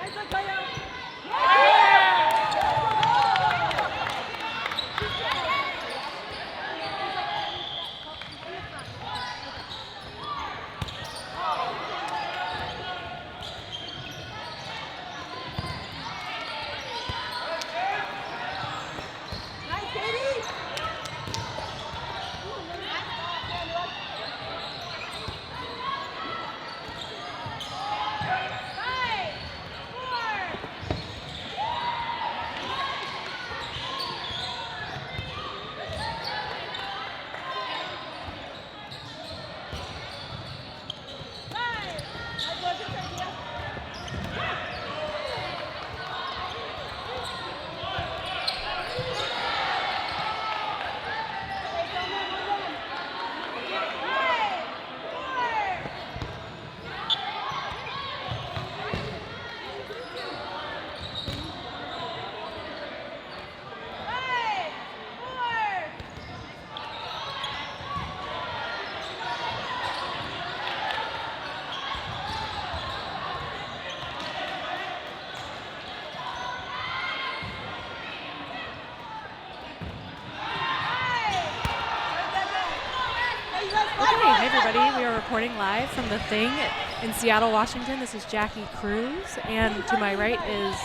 Hey everybody, we are reporting live from the Thing in Seattle, Washington. This is Jackie Cruz, and to my right is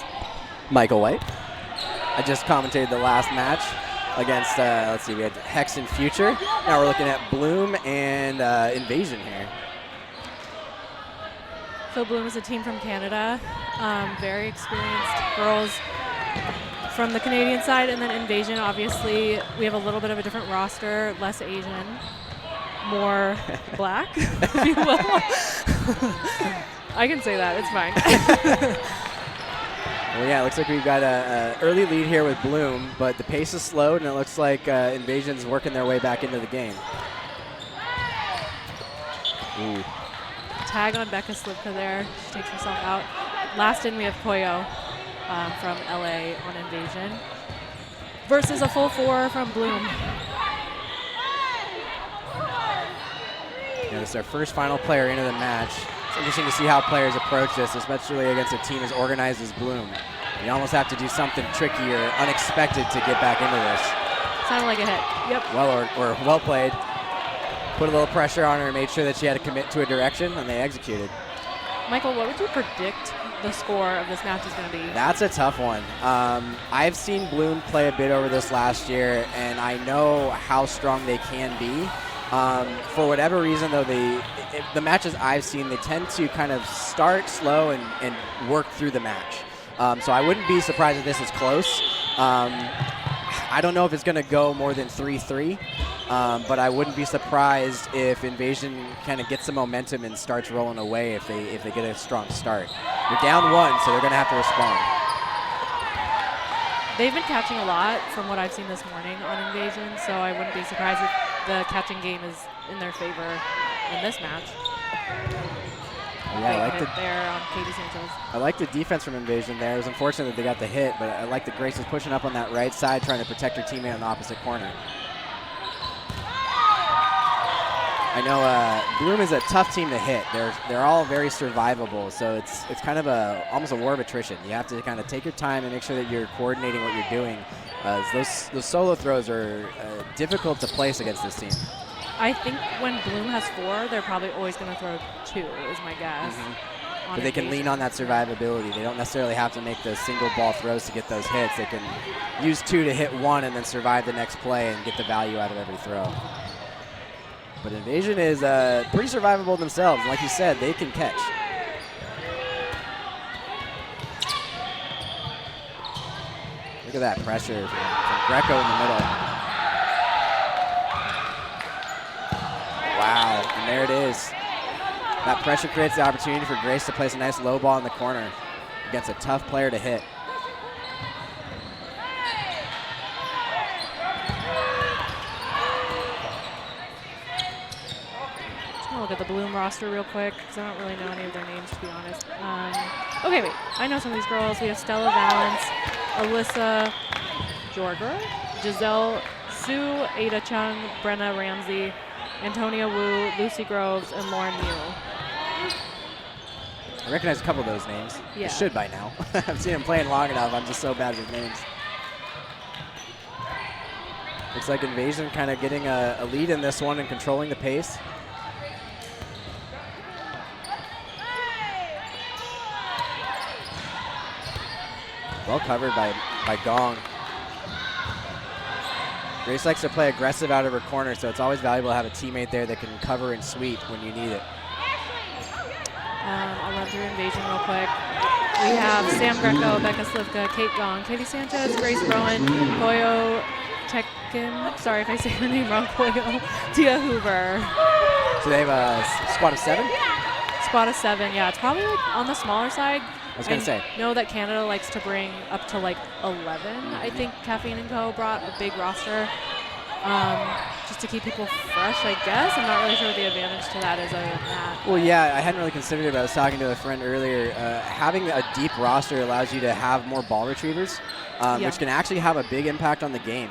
Michael White. I just commentated the last match against, let's see, we had Hex and Future. Now we're looking at Bloom and Invasion here. So Bloom is a team from Canada, very experienced girls from the Canadian side, and then Invasion, obviously, we have a little bit of a different roster, less Asian, more black, if you will. I can say that, it's fine. Well, yeah, it looks like we've got an early lead here with Bloom, but the pace is slowed, and it looks like Invasion's working their way back into the game. Ooh. Tag on Becca Slivka there. She takes herself out. Last in, we have Koyo from LA on Invasion versus a full 4 from Bloom. Yeah, this is our first final player into the match. It's interesting to see how players approach this, especially against a team as organized as Bloom. You almost have to do something tricky or unexpected to get back into this. Sounded like a hit. Yep. Well, or well played. Put a little pressure on her and made sure that she had to commit to a direction, and they executed. Michael, what would you predict the score of this match is going to be? That's a tough one. I've seen Bloom play a bit over this last year, and I know how strong they can be. For whatever reason, though, the matches I've seen, they tend to kind of start slow and work through the match. So I wouldn't be surprised if this is close. I don't know if it's going to go more than 3-3, but I wouldn't be surprised if Invasion kind of gets some momentum and starts rolling away if they get a strong start. They're down 1, so they're going to have to respond. They've been catching a lot from what I've seen this morning on Invasion, so I wouldn't be surprised if the catching game is in their favor in this match. Yeah, I like there on Katie Sanchez. I like the defense from Invasion there. It was unfortunate that they got the hit, but I like that Grace is pushing up on that right side, trying to protect her teammate on the opposite corner. I know Bloom is a tough team to hit. They're all very survivable, so it's kind of almost a war of attrition. You have to kind of take your time and make sure that you're coordinating what you're doing. Those solo throws are difficult to place against this team. I think when Bloom has 4, they're probably always going to throw 2, is my guess. Mm-hmm. But they can lean on that survivability. They don't necessarily have to make those single ball throws to get those hits. They can use 2 to hit 1 and then survive the next play and get the value out of every throw. But Invasion is pretty survivable themselves. Like you said, they can catch. Look at that pressure from Greco in the middle. Wow, and there it is. That pressure creates the opportunity for Grace to place a nice low ball in the corner against a tough player to hit. Just gonna look at the Bloom roster real quick because I don't really know any of their names, to be honest. Okay, wait, I know some of these girls. We have Stella Valance, Alyssa Jorger, Giselle Sue, Ada Chung, Brenna Ramsey, Antonia Wu, Lucy Groves, and Lauren Mew. I recognize a couple of those names. Yeah. I should by now. I've seen him playing long enough. I'm just so bad with names. Looks like Invasion kind of getting a lead in this one and controlling the pace. Well covered by Gong. Grace likes to play aggressive out of her corner, so it's always valuable to have a teammate there that can cover and sweep when you need it. I'll run through Invasion real quick. We have Sam Greco, Becca Slivka, Kate Gong, Katie Sanchez, Grace Rowan, Koyo Tekken, sorry if I say her name wrong, Koyo, Tia Hoover. So they have a squad of 7? Squad of 7, yeah. It's probably like on the smaller side. I was going to say. I know that Canada likes to bring up to like 11. I think Caffeine & Co. brought a big roster just to keep people fresh, I guess. I'm not really sure what the advantage to that is other than that. Well, yeah, I hadn't really considered it, but I was talking to a friend earlier. Having a deep roster allows you to have more ball retrievers, which can actually have a big impact on the game.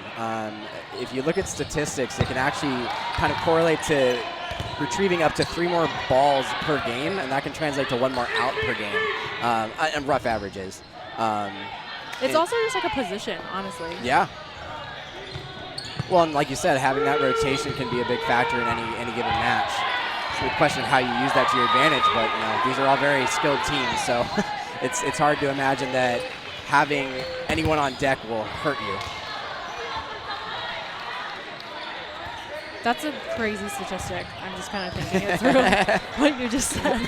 If you look at statistics, it can actually kind of correlate to retrieving up to 3 more balls per game, and that can translate to 1 more out per game, and rough averages. It's also just like a position, honestly. Yeah. Well, and like you said, having that rotation can be a big factor in any given match. It's a question of how you use that to your advantage, but these are all very skilled teams, so it's hard to imagine that having anyone on deck will hurt you. That's a crazy statistic. I'm just kind of thinking it through what you just said.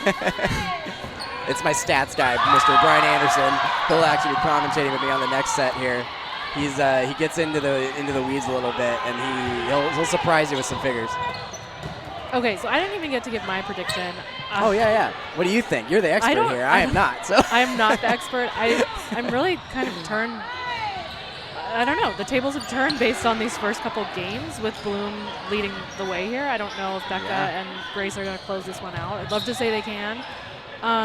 It's my stats guy, Mr. Brian Anderson. He'll actually be commentating with me on the next set here. He gets into the weeds a little bit, and he'll surprise you with some figures. Okay, so I didn't even get to give my prediction. Oh yeah. What do you think? You're the expert here. I am not. So I am not the expert. I'm really kind of turned. I don't know. The tables have turned based on these first couple games with Bloom leading the way here. I don't know if Becca and Grace are going to close this one out. I'd love to say they can.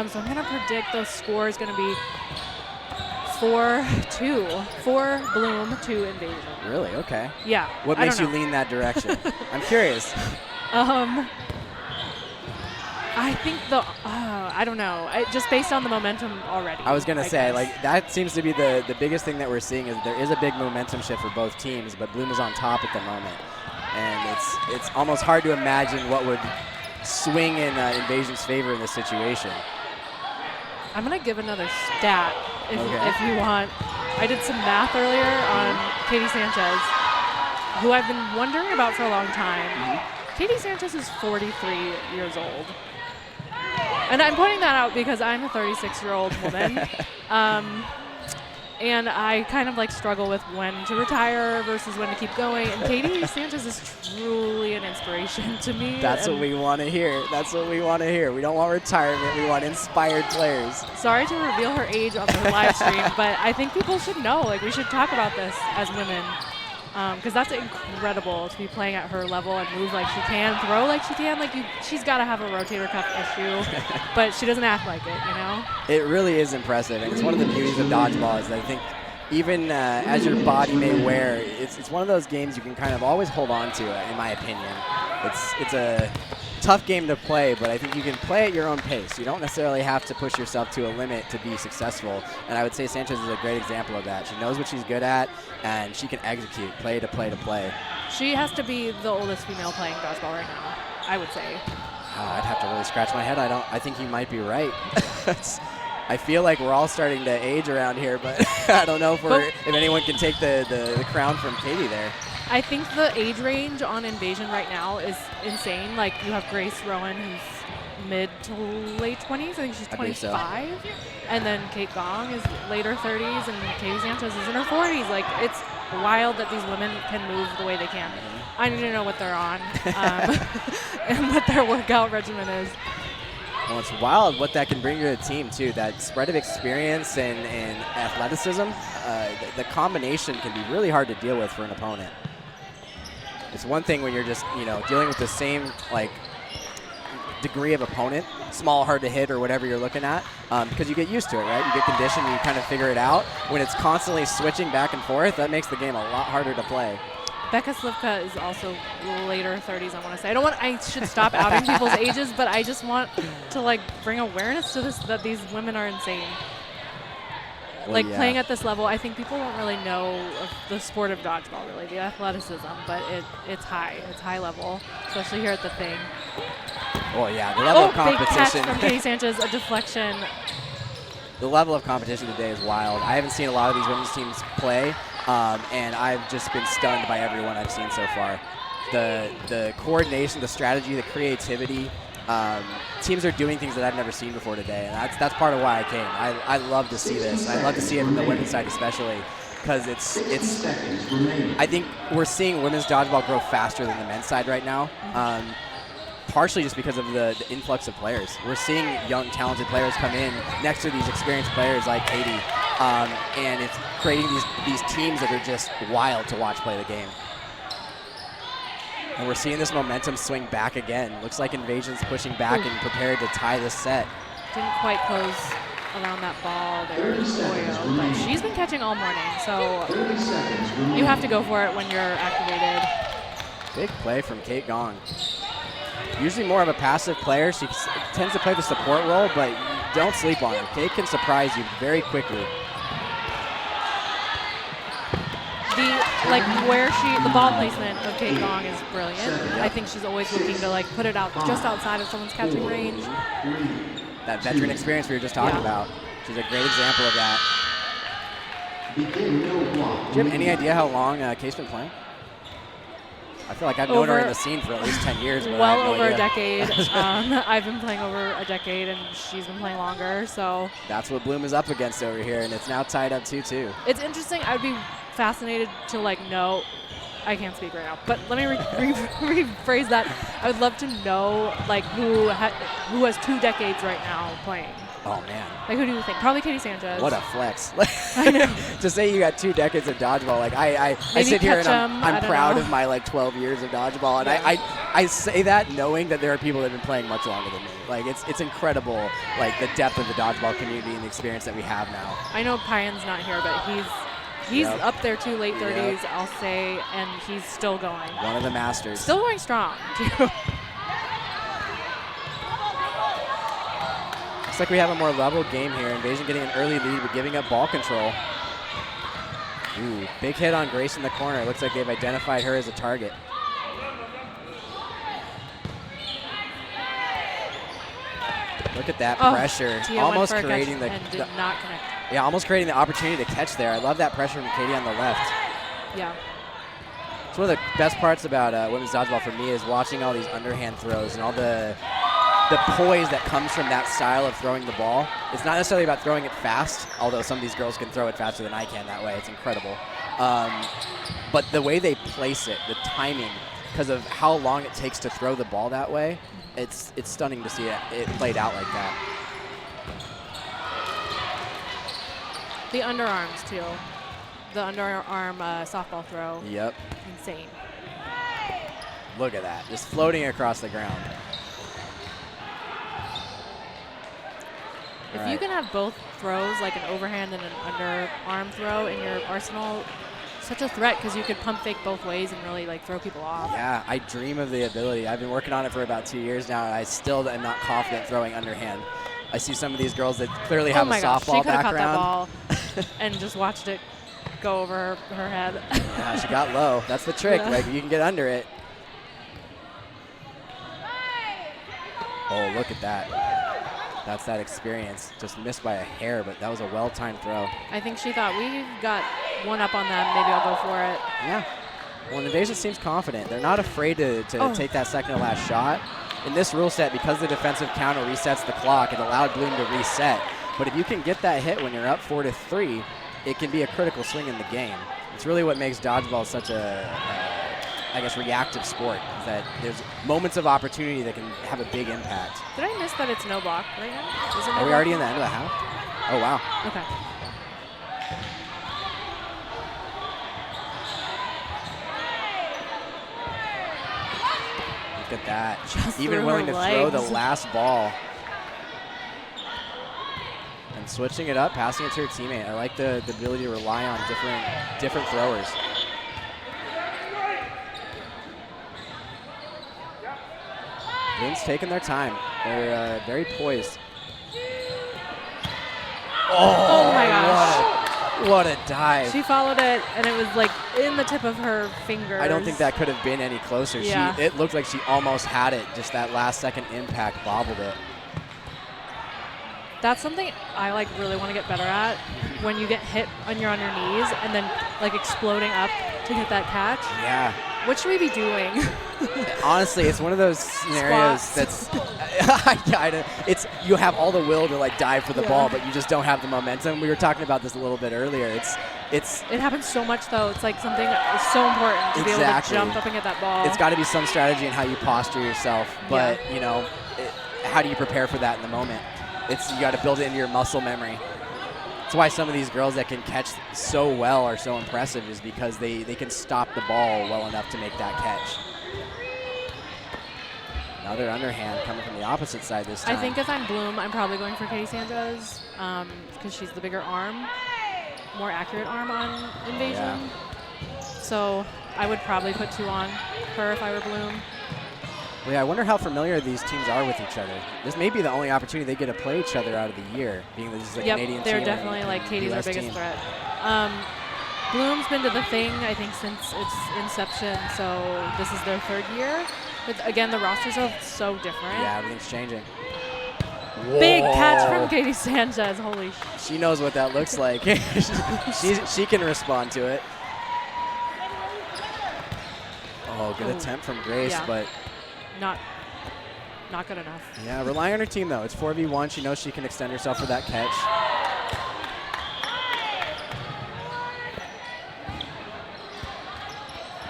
So I'm going to predict the score is going to be 4-2. 4 Bloom, 2 Invasion. Really? Okay. Yeah. What makes you lean that direction? I'm curious. I think I don't know. Just based on the momentum already. I was going to say, like, that seems to be the biggest thing that we're seeing is there is a big momentum shift for both teams, but Bloom is on top at the moment. And it's almost hard to imagine what would swing in Invasion's favor in this situation. I'm going to give another stat if you want. I did some math earlier on Katie Sanchez, who I've been wondering about for a long time. Katie Sanchez is 43 years old. And I'm pointing that out because I'm a 36-year-old woman. And I kind of like struggle with when to retire versus when to keep going. And Katie Sanchez is truly an inspiration to me. That's what we want to hear. That's what we want to hear. We don't want retirement. We want inspired players. Sorry to reveal her age on the live stream, but I think people should know. Like, we should talk about this as women. Because that's incredible to be playing at her level and move like she can, throw like she can. Like, she's got to have a rotator cuff issue, but she doesn't act like it, you know? It really is impressive, and it's one of the beauties of dodgeball is that I think even as your body may wear, it's one of those games you can kind of always hold on to, in my opinion. It's a tough game to play, but I think you can play at your own pace. You don't necessarily have to push yourself to a limit to be successful, and I would say Sanchez is a great example of that. She knows what she's good at, and she can execute play to play to play. She has to be the oldest female playing dodgeball right now, I would say. I'd have to really scratch my head. I think you might be right. I feel like we're all starting to age around here, but I don't know if anyone can take the crown from Katie there. I think the age range on Invasion right now is insane. Like, you have Grace Rowan, who's mid to late 20s. I think she's 25. So. And then Kate Gong is later 30s, and Katie Sanchez is in her 40s. Like, it's wild that these women can move the way they can. I need to know what they're on and what their workout regimen is. Well, it's wild what that can bring to a team, too. That spread of experience and athleticism, the combination can be really hard to deal with for an opponent. It's one thing when you're just, dealing with the same, degree of opponent, small, hard to hit, or whatever you're looking at, because you get used to it, right? You get conditioned, and you kind of figure it out. When it's constantly switching back and forth, that makes the game a lot harder to play. Becca Slivka is also later 30s, I want to say. I should stop outing people's ages, but I just want to like bring awareness to this, that these women are insane. Well, Like yeah. playing at this level, I think people don't really know of the sport of dodgeball, really, the athleticism, but it's high level, especially here at the thing. Oh yeah, the level of Big catch competition. from Katie Sanchez, a deflection. The level of competition today is wild. I haven't seen a lot of these women's teams play, and I've just been stunned by everyone I've seen so far. The coordination, the strategy, the creativity. Teams are doing things that I've never seen before today, and that's part of why I came. I love to see this. I love to see it from the women's side especially, because it's. I think we're seeing women's dodgeball grow faster than the men's side right now. Partially just because of the influx of players. We're seeing young, talented players come in next to these experienced players like Katie, and it's creating these teams that are just wild to watch play the game. And we're seeing this momentum swing back again. Looks like Invasion's pushing back and prepared to tie this set. Didn't quite close around that ball there, Oyo, but she's been catching all morning, so you have to go for it when you're activated. Big play from Kate Gong. Usually more of a passive player. She tends to play the support role, but don't sleep on her. Kate can surprise you very quickly. The ball placement of Kate Gong is brilliant. I think she's always looking to like put it out just outside of someone's catching range. That veteran experience we were just talking about. She's a great example of that. Do you have any idea how long Kate's been playing? I feel like I've known her in the scene for at least 10 years. But well I have no over idea. a decade. I've been playing over a decade, and she's been playing longer. So that's what Bloom is up against over here, and it's now tied up 2-2. It's interesting. I would be fascinated to know. I can't speak right now, but let me rephrase that. I would love to know who has 2 decades right now playing. Oh man. Like, who do you think? Probably Katie Sanchez. What a flex. I know. To say you got 2 decades of dodgeball, like I sit here and I'm proud of my 12 years of dodgeball, and I say that knowing that there are people that have been playing much longer than me. Like it's incredible, like the depth of the dodgeball community and the experience that we have now. I know Payan's not here, but he's up there too, late 30s, I'll say, and he's still going. One of the masters. Still going strong, too. Looks like we have a more level game here. Invasion getting an early lead, but giving up ball control. Ooh, big hit on Grace in the corner. Looks like they've identified her as a target. Look at that pressure. Tia almost creating the and did not connect. Yeah, almost creating the opportunity to catch there. I love that pressure from Katie on the left. Yeah. It's one of the best parts about women's dodgeball for me is watching all these underhand throws and all the poise that comes from that style of throwing the ball. It's not necessarily about throwing it fast, although some of these girls can throw it faster than I can that way. It's incredible. But the way they place it, the timing, because of how long it takes to throw the ball that way, it's stunning to see it played out like that. The underarms, too. The underarm softball throw. Yep. Insane. Look at that. Just floating across the ground. If you can have both throws, like an overhand and an underarm throw in your arsenal, such a threat because you could pump fake both ways and really throw people off. Yeah, I dream of the ability. I've been working on it for about 2 years now, and I still am not confident throwing underhand. I see some of these girls that clearly have a softball background. Caught that ball and just watched it go over her head. Yeah, she got low. That's the trick. Yeah. You can get under it. Oh, look at that. That's that experience. Just missed by a hair, but that was a well-timed throw. I think she thought, we've got one up on them. Maybe I'll go for it. Yeah. Well, Invasion seems confident. They're not afraid to take that second to last shot. In this rule set, because the defensive counter resets the clock, it allowed Bloom to reset. But if you can get that hit when you're up 4-3, it can be a critical swing in the game. It's really what makes dodgeball such a reactive sport, is that there's moments of opportunity that can have a big impact. Did I miss that it's no block right now? Is it no Are we block? already in the end of the half? Oh, wow. Okay. Look at that. Just even through willing her to throw the legs. last ball. And switching it up, passing it to her teammate. I like the ability to rely on different throwers. Bloom's taking their time. They're very poised. Oh my gosh. What a dive. She followed it, and it was like in the tip of her fingers. I don't think that could have been any closer. Yeah. It looked like she almost had it. Just that last second impact bobbled it. That's something I like really want to get better at. When you get hit on your knees and then like exploding up to get that catch. Yeah. What should we be doing? Honestly, it's one of those scenarios Squats. that's it's you have all the will to like dive for the ball, but you just don't have the momentum. We were talking about this a little bit earlier. It happens so much though. It's like something that's so important to be able to jump up and get that ball. It's got to be some strategy in how you posture yourself, but you know, how do you prepare for that in the moment? You got to build it into your muscle memory. That's why some of these girls that can catch so well are so impressive, is because they can stop the ball well enough to make that catch. Another underhand coming from the opposite side this time. I think if I'm Bloom, I'm probably going for Katie Sanchez because she's the bigger arm, more accurate arm on Invasion. Yeah. So I would probably put 2 on her if I were Bloom. Well, yeah, I wonder how familiar these teams are with each other. This may be the only opportunity they get to play each other out of the year, being that this is a Canadian team. They're definitely like Katie's our biggest threat. Bloom's been to the thing, I think, since its inception, so this is their 3rd year. But again, the rosters are so different. Yeah, everything's changing. Big catch from Katie Sanchez. Holy shit. She knows what that looks like. she can respond to it. Oh, good attempt from Grace, but not good enough. Yeah, relying on her team, though. It's 4v1. She knows she can extend herself for that catch.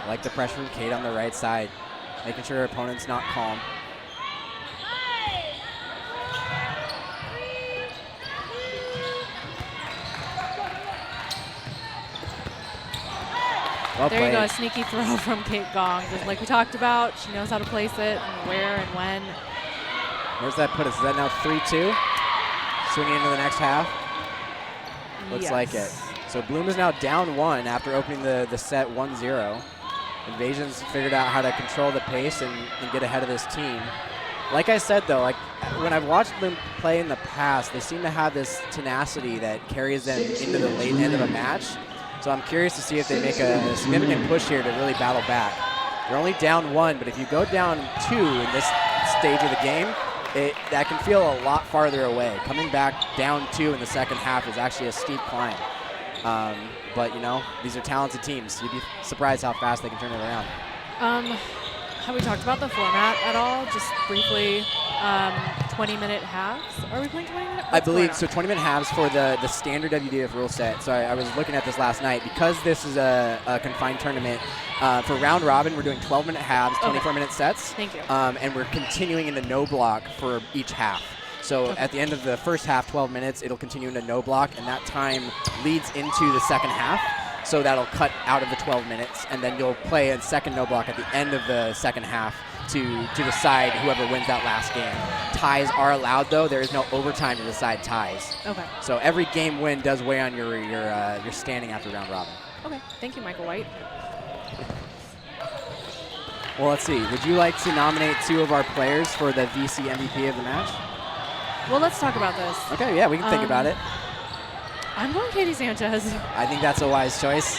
I like the pressure from Kate on the right side, making sure her opponent's not calm. Well there you played. go, a sneaky throw from Kate Gong. Just like we talked about, she knows how to place it and where and when. Where's that put us? Is that now 3-2? Swinging into the next half? Looks like it. So Bloom is now down 1 after opening the set 1-0. Invasion's figured out how to control the pace and get ahead of this team. Like I said, though, like when I've watched them play in the past, they seem to have this tenacity that carries them into the late end of a match. So I'm curious to see if they make a significant push here to really battle back. They're only down 1, but if you go down 2 in this stage of the game, that can feel a lot farther away. Coming back down 2 in the second half is actually a steep climb. But, you know, these are talented teams. You'd be surprised how fast they can turn it around. Have we talked about the format at all? Just briefly, 20-minute halves? Are we playing 20-minute? I believe so. 20-minute halves for the standard WDF rule set. So I was looking at this last night. Because this is a confined tournament, for round robin, we're doing 12-minute halves, 24-minute sets. Thank you. And we're continuing into no block for each half. So at the end of the first half, 12 minutes, it'll continue into no block, and that time leads into the second half. So that'll cut out of the 12 minutes, and then you'll play a second no block at the end of the second half to decide whoever wins that last game. Ties are allowed, though. There is no overtime to decide ties. Okay. So every game win does weigh on your standing after round robin. Okay. Thank you, Michael White. Well, let's see. Would you like to nominate 2 of our players for the VC MVP of the match? Well, let's talk about this. Okay, yeah, we can think about it. I'm going Katie Sanchez. I think that's a wise choice.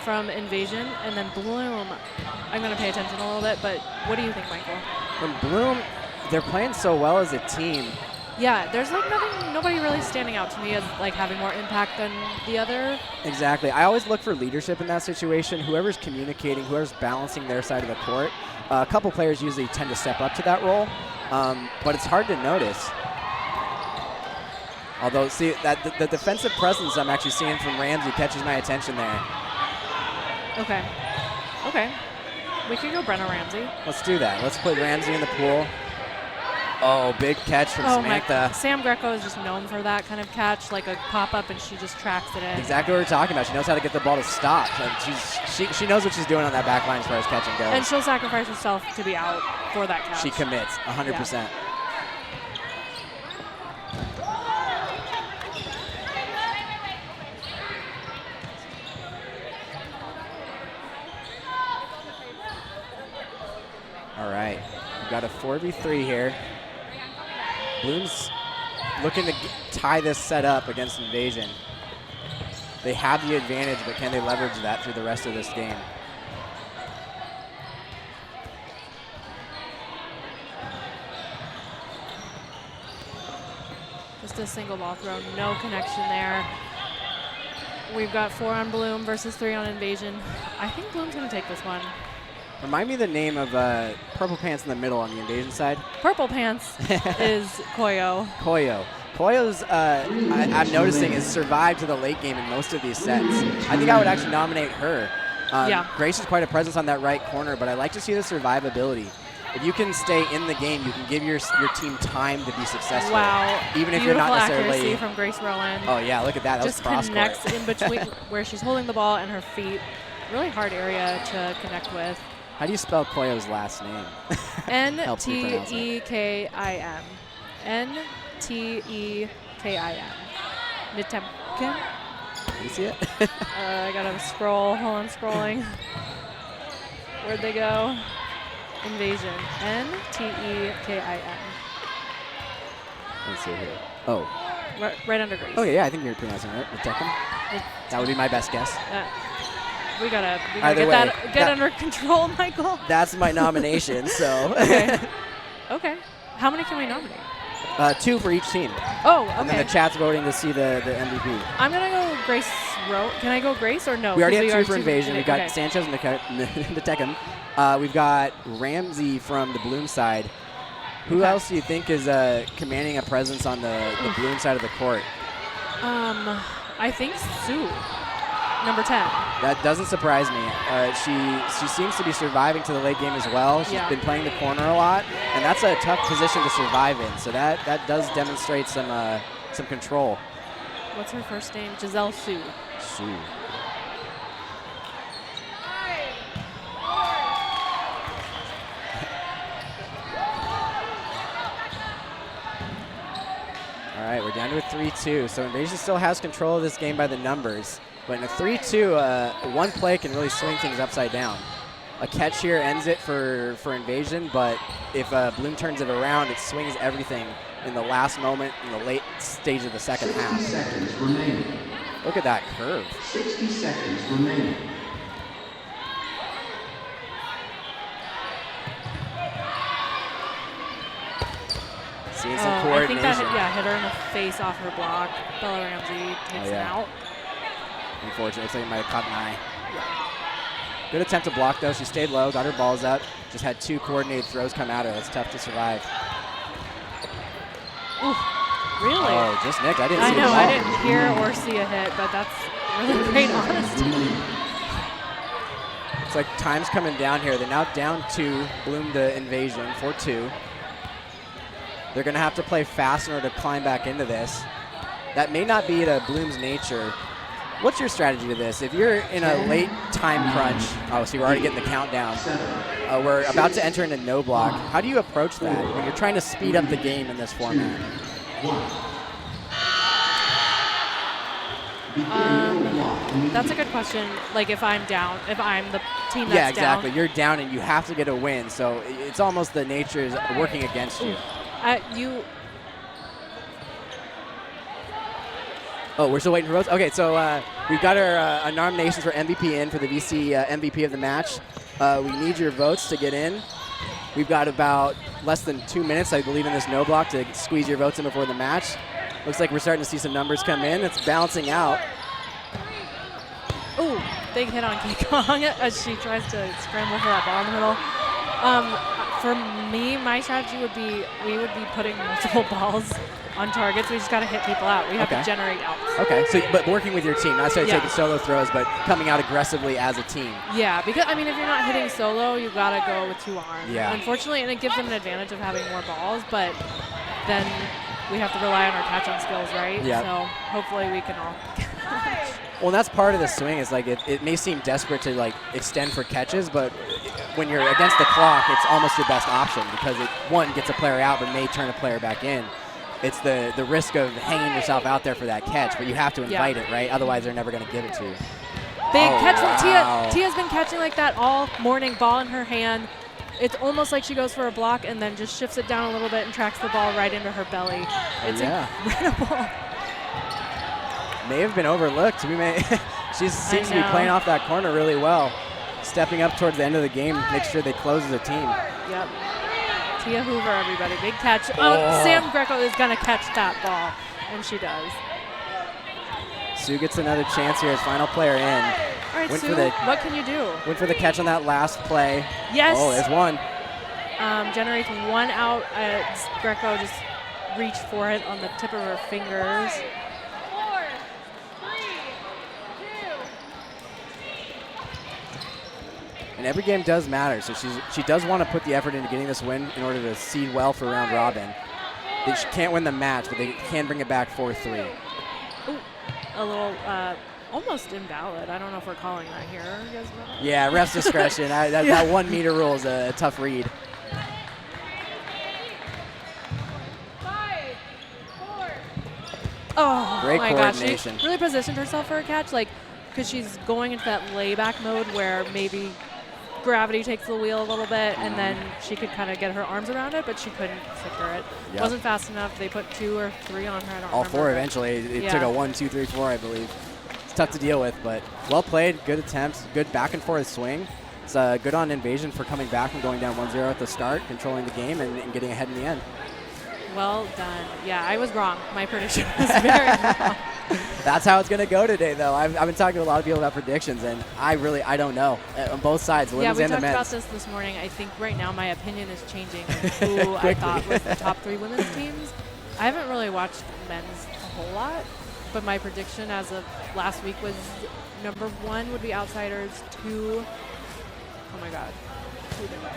From Invasion, and then Bloom. I'm going to pay attention a little bit, but what do you think, Michael? From Bloom, they're playing so well as a team. Yeah, there's like nobody really standing out to me as like having more impact than the other. Exactly. I always look for leadership in that situation. Whoever's communicating, whoever's balancing their side of the court. A couple players usually tend to step up to that role, but it's hard to notice. Although, see, the defensive presence I'm actually seeing from Ramsey catches my attention there. Okay. Okay. We could go Brenna Ramsey. Let's do that. Let's put Ramsey in the pool. Oh, big catch from Samantha. Sam Greco is just known for that kind of catch, like a pop-up, and she just tracks it in. Exactly what we're talking about. She knows how to get the ball to stop. And she knows what she's doing on that back line as far as catching goes. And she'll sacrifice herself to be out for that catch. She commits 100%. Yeah. got a 4v3 here. Bloom's looking to tie this set up against Invasion. They have the advantage, but can they leverage that through the rest of this game? Just a single ball throw, no connection there. We've got 4 on Bloom versus 3 on Invasion. I think Bloom's going to take this one. Remind me the name of Purple Pants in the middle on the Invasion side. Purple Pants is Koyo. Koyo's, I'm noticing, has survived to the late game in most of these sets. I think I would actually nominate her. Yeah. Grace is quite a presence on that right corner, but I like to see the survivability. If you can stay in the game, you can give your team time to be successful. Wow. Even if you're not necessarily. Accuracy from Grace Rowan. Oh, yeah, look at that. That just was cross connects court. in between where she's holding the ball and her feet. Really hard area to connect with. How do you spell Koyo's last name? N-T-E-K-I-M. N-T-E-K-I-M. Nitemkin? Can you see it? I gotta scroll. Hold on, scrolling. Where'd they go? Invasion. N-T-E-K-I-M. Let's see here. Oh. Right under Grace. Okay, yeah, I think you're pronouncing it right. Nitemkin. That would be my best guess. We gotta get under control, Michael. That's my nomination, so. Okay. Okay. How many can we nominate? 2 for each team. Oh, okay. And then the chat's voting to see the MVP. I'm gonna go Grace Rowe. Can I go Grace or no? We already have 2 for Invasion. We've got okay. Sanchez and Nitemkin. We've got Ramsey from the Bloom side. Who else do you think is commanding a presence on the Bloom side of the court? I think Sue. Number 10. That doesn't surprise me. She seems to be surviving to the late game as well. She's been playing the corner a lot, and that's a tough position to survive in. So that does demonstrate some control. What's her first name? Giselle Sue. Sue. All right, we're down to a 3-2. So Invasion still has control of this game by the numbers. But in a 3-2, one play can really swing things upside down. A catch here ends it for Invasion, but if Bloom turns it around, it swings everything in the last moment, in the late stage of the second half. 60 seconds remaining. Look at that curve. 60 seconds remaining. Seeing some coordination. I think that hit her in the face off her block. Bella Ramsey takes it out. Unfortunately, looks like it might have caught an eye. Good attempt to block, though. She stayed low, got her balls up, just had 2 coordinated throws come at her. That's tough to survive. Ooh, really? Oh, just Nick. I didn't see I know, the ball. I didn't hear or see a hit, but that's really great honesty. It's like time's coming down here. They're now down 2, Bloom to Invasion, 4-2. They're going to have to play fast in order to climb back into this. That may not be to Bloom's nature. What's your strategy to this? If you're in a late time crunch, so you're already getting the countdown. We're about to enter into no block. How do you approach that when you're trying to speed up the game in this format? That's a good question. Like if I'm down, if I'm the team that's yeah, exactly. down. You're down and you have to get a win. So it's almost the nature is working against you. Oh, we're still waiting for votes? Okay, so we've got our nominations for MVP in for the VC MVP of the match. We need your votes to get in. We've got about less than 2 minutes, I believe, in this no block to squeeze your votes in before the match. Looks like we're starting to see some numbers come in. It's balancing out. Ooh, big hit on Kikong as she tries to scramble for that ball in the middle. For me, my strategy would be we would be putting multiple balls on targets. We just got to hit people out. We have to generate outs. Okay, so but working with your team, not necessarily taking solo throws, but coming out aggressively as a team. Yeah, because I mean, if you're not hitting solo, you got to go with 2 arms. Yeah. Unfortunately, and it gives them an advantage of having more balls, but then we have to rely on our catching skills, right? Yeah. So hopefully we can all. Well, that's part of the swing is like it may seem desperate to like extend for catches, but when you're against the clock, it's almost your best option because it, one, gets a player out but may turn a player back in. It's the risk of hanging yourself out there for that catch, but you have to invite it, right? Otherwise, they're never going to give it to you. Big catch from Tia. Tia's been catching like that all morning, ball in her hand. it's almost like she goes for a block and then just shifts it down a little bit and tracks the ball right into her belly. It's incredible. May have been overlooked. She seems to be playing off that corner really well. Stepping up towards the end of the game, make sure they close as a team. Yep. Tia Hoover, everybody. Big catch. Oh, Sam Greco is going to catch that ball, and she does. Sue gets another chance here as final player in. All right, Sue, what can you do? Went for the catch on that last play. Yes. Oh, there's one. Generates one out. Greco just reached for it on the tip of her fingers. 4, 3, 2. And every game does matter, so she does want to put the effort into getting this win in order to seed well for round robin. She can't win the match, but they can bring it back 4-3. Ooh, a little almost invalid. I don't know if we're calling that here. You guys know? Yeah, ref's discretion. That 1 meter rule is a tough read. 5, 4. Oh, Great my gosh. coordination. She really positioned herself for a catch, because she's going into that layback mode where maybe gravity takes the wheel a little bit, and then she could kind of get her arms around it, but she couldn't secure it. Yep. Wasn't fast enough. They put 2 or 3 on her. I don't All remember. 4 eventually. It took a 1, 2, 3, 4, I believe. It's tough to deal with, but well played. Good attempts. Good back and forth swing. It's good on Invasion for coming back and going down 1-0 at the start, controlling the game, and getting ahead in the end. Well done. Yeah, I was wrong. My prediction was very wrong. That's how it's going to go today, though. I've been talking to a lot of people about predictions, and I don't know on both sides, the women's and the men's. Yeah, we talked about this morning. I think right now my opinion is changing on who I thought was the top 3 women's teams. I haven't really watched men's a whole lot, but my prediction as of last week was number 1 would be Outsiders, 2, oh my God, who did I?